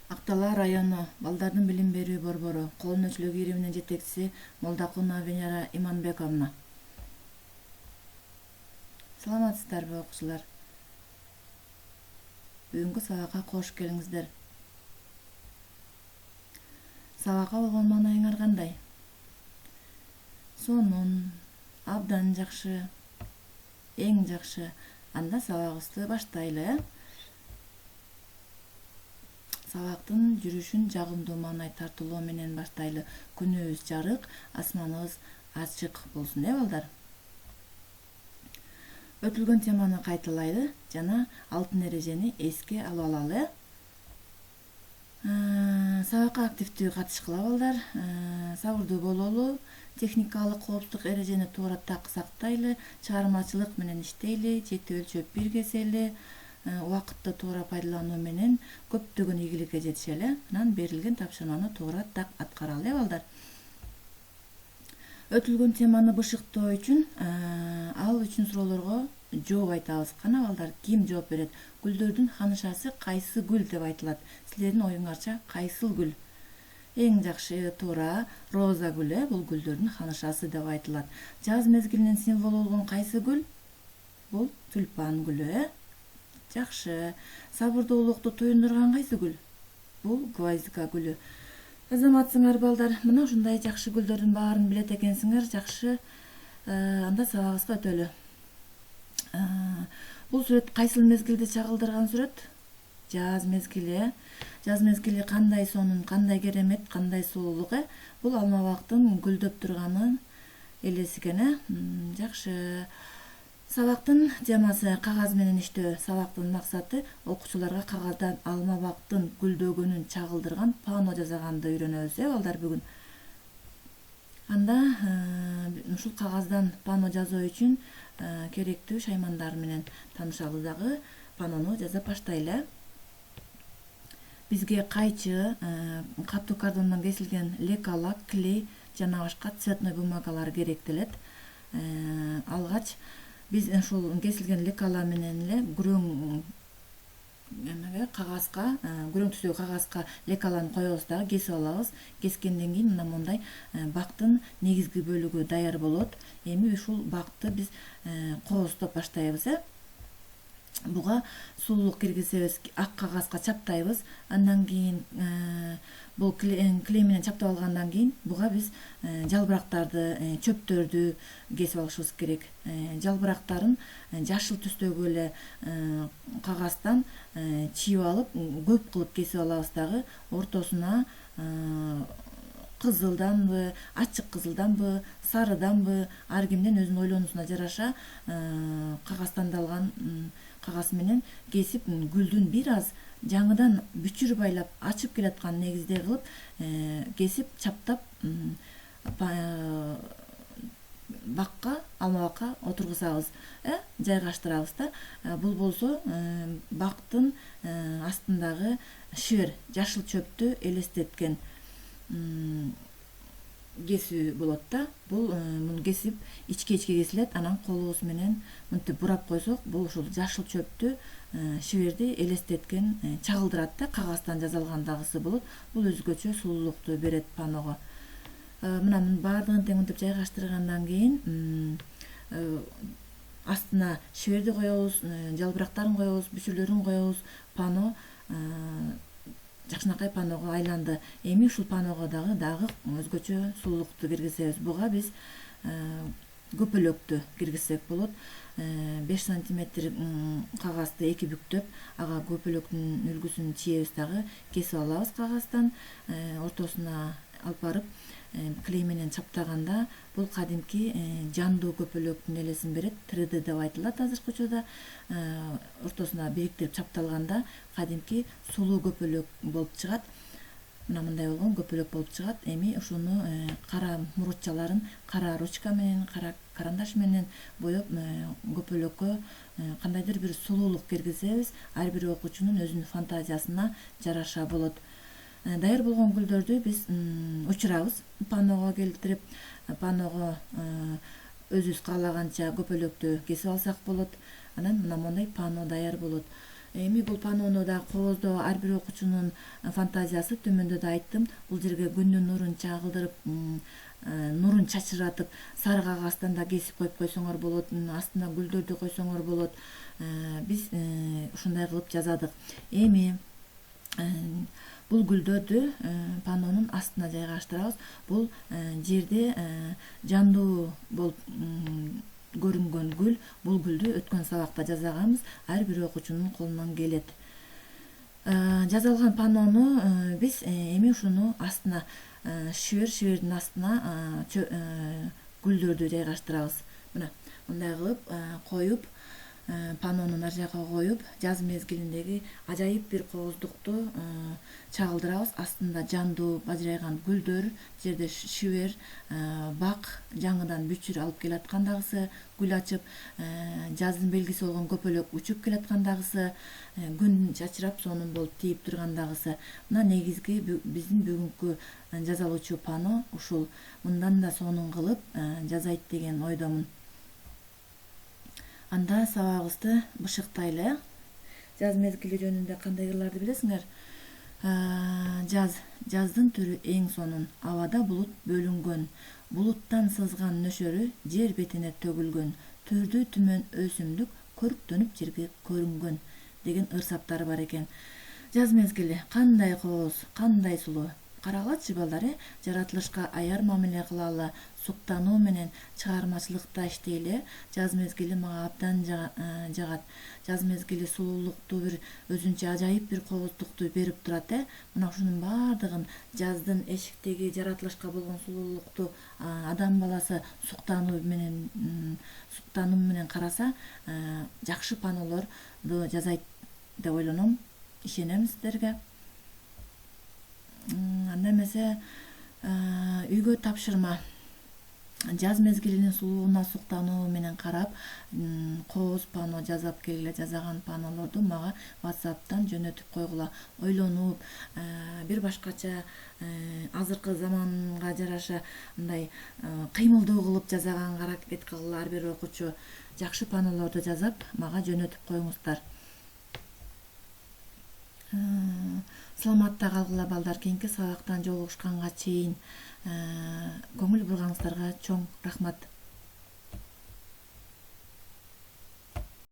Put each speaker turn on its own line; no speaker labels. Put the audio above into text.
Актала району балдардын билим берүү борбору колун өчүлүк ириминин жетекчиси Молдокунова Венера Иманбековна. Саламатсыздарбы окуучулар? Бүгүнкү сабакка кош келиңиздер. Сабакка болгон маанайыңар кандай? Сонун, абдан жакшы, эң жакшы. Анда сабагыбызды баштайлы. Сабактын жүрүшүн жагымдуу маанай тартуулоо менен баштайлы. Күнүбүз жарык, асманыбыз ачык болсун, балдар. Өтүлгөн теманы кайталайлы жана алтын эрежени эске алып алалы. Сабакка активдүү катышкыла, балдар. Сабырдуу бололу, техникалык коопсуздук эрежени туура так сактайлы, чыгармачылык менен иштейли, жети өлчөп бир кесели, убакытты туура пайдалануу менен көптөгөн ийгиликке жетишели. Анан берилген тапшырманы туура так аткаралы, балдар. Өтүлгөн теманы бышыктоо үчүн ал үчүн суроолорго жооп айтабыз. Кана, балдар, ким жооп берет? Гүлдөрдүн ханышасы кайсы гүл деп айтылат? Силердин оюңарча кайсыл гүл? Эң жакшы, туура, роза гүлү. Бул гүлдөрдүн ханышасы деп айтылат. Жаз мезгилинин символу болгон кайсы гүл? Бул тюльпан гүлү. Жакшы. Сабырдуулукту туюндурган кайсы гүл? Бул гвоздика гүлү. Азаматсыңар, балдар. Мына ушундай жакшы гүлдөрдүн баарын билет экенсиңер. Жакшы. Анда сабагыбызга өтөлү. Бул сүрөт кайсыл мезгилди чагылдырган сүрөт? Жаз мезгили. Жаз мезгили кандай сонун, кандай керемет, кандай сулуулук, Бул алма бактын гүлдөп турганы элеси экен, Жакшы. Сабактын темасы кагаз менен иштөө. Сабактын максаты окуучуларга кагаздан алма бактын гүлдөгөнүн чагылдырган пано жасаганды үйрөнөбүз, балдар, бүгүн. Анда ушул кагаздан пано жазуу үчүн керектүү шаймандар менен таанышалы дагы. Панону жасап баштайлы. Бизге кайчы, катуу картондон кесилген лекала, клей жана башка цветной бумагалар керектелет. Алгач биз ушул кесилген лекала менен эле күрөң кагазга, күрөң түстөгү кагазга лекаланы коебуз дагы кесип алабыз. Кескенден кийин мына мондай бактын негизги бөлүгү даяр болот. Эми ушул бакты биз кооздоп баштайбыз. Буга сулуулук киргизебиз, ак кагазга чаптайбыз. Андан кийин бул клей менен чаптап алгандан кийин буга биз жалбырактарды, чөптөрдү кесип алышыбыз керек. Жалбырактарын жашыл түстөгү эле кагаздан чийип алып, көп кылып кесип алабыз дагы. Ортосуна кызылданбы, ачык кызылданбы, сарыданбы, ар кимдин өзүнүн ойлонуусуна жараша кагаз тандалган кагаз менен кесип, гүлдүн бир аз жаңыдан бүчүр байлап ачып келаткан негизде кылып кесип, чаптап бакка, алма бакка отургузабыз, жайгаштырабыз да. Бул болсо бактын астындагы шибер, жашыл чөптү элестеткен кесүү болот да. Муну кесип, ичке кесилет. Анан колубуз менен мынтип бурап койсок, бул ушул жашыл чөптү, шиберди элестеткен, чагылдырат да. Кагаздан жасалгандагысы болот. Бул өзгөчө сулуулукту берет паного. Мына баардыгын тең мынтип жайгаштыргандан кийин астына шиберди коебуз, жалбырактарын коебуз, бүчүрлөрүн коебуз. Пано жакшынакай паного айланды. Эми ушул паного дагы өзгөчө сулуулукту киргизебиз. Буга биз көпөлөктү киргизсек болот. 5 сантиметр кагазды эки бүктөп, ага көпөлөктүн үлгүсүн чийебиз дагы, кесип алабыз кагаздан. Ортосуна алып барып клей менен чаптаганда бул кадимки жандуу көпөлөктүн элесин берет. 3D деп айтылат азыркы учурда. Ортосуна бириктирип чапталганда кадимки сулуу көпөлөк болуп чыгат. Мына мындай болгон көпөлөк болуп чыгат. Эми ушуну кара мурутчаларын кара ручка менен, кара карандаш менен боеп, көпөлөккө кандайдыр бир сулуулук киргизебиз. Ар бир окуучунун өзүнүн фантазиясына жараша болот. Даяр болгон гүлдөрдү биз учурабыз. Паного келтирип, паного өзүбүз каалаганча көпөлөктү кесип алсак болот. Анан мына мондай пано даяр болот. Эми бул панону да кооздоо ар бир окуучунун фантазиясы. Төмөндө да айттым, бул жерге күндүн нурун чагылдырып, нурун чачыратып, сары кагаздан да кесип коюп койсоңор болот, астына гүлдөрдү койсоңор болот. Биз ушундай кылып жазадык. Эми бул гүлдөрдү панонун астына жайгаштырабыз. Бул жерде жандуу болуп көрүнгөн гүл. Бул гүлдү өткөн сабакта жасаганбыз. Ар бир окуучунун колунан келет. Жазалган панону биз эми ушуну астына шибердин астына гүлдөрдү жайгаштырабыз. Мына мындай кылып коюп, панонун ар жакка коюп, жаз мезгилиндеги ажайып бир кооздукту чагылдырабыз. Астында жандуу бажырайган гүлдөр, жерде шибер, бак жаңыдан бүчүр алып келаткандагысы, гүл ачып, жаздын белгиси болгон көпөлөк учуп келаткандагысы, күн чачырап сонун болуп тийип тургандагысы. Мына негизги биздин бүгүнкү жазалуучу пано ушул. Мындан да сонун кылып жазайт деген ойдомун. Анда сабагыбызды бышыктайлы. Жаз мезгили жөнүндө кандай кырларды билесиңер? Жаздын түрү эң сонун. Абада булут бөлүнгөн, булуттан сызган нөшөрү жер бетине төгүлгөн, түрдүү түмөн өсүмдүк көрктөнүп жерге көрүнгөн деген ырсаптары бар экен. Жаз мезгили кандай кооз, кандай сулуу. Карагылачы балдар, жаратылышка аяр мамиле кылалы, суктануу менен чыгармачылыкта иштейли. Жаз мезгили мага абдан жагат. Жаз мезгили сулуулукту бир өзүнчө ажайып бир кооздукту берип турат. Мына ушунун баардыгын, жаздын эшиктеги жаратылышка болгон сулуулукту адам баласы суктануу менен караса, жакшы панолорду жазайт деп ойлоном. Ишенем сиздерге. Анда эмесе үйгө тапшырма. Жаз мезгилинин сулууна суктануу менен карап, кооз пано жасап келгиле. Жазаган панолорду мага WhatsApp'тан жөнөтүп койгула. Ойлонуп, бир башкача азыркы заманга жараша мындай кыймылдуу кылып жазаганга аракет кылгыла. Ар бир окуучу жакшы панолорду жазап мага жөнөтүп коюңуздар. Саламатта калгыла балдар. Кийинки сабактан жолугушканга чейин көңүл бурганыңыздарга чоң рахмат.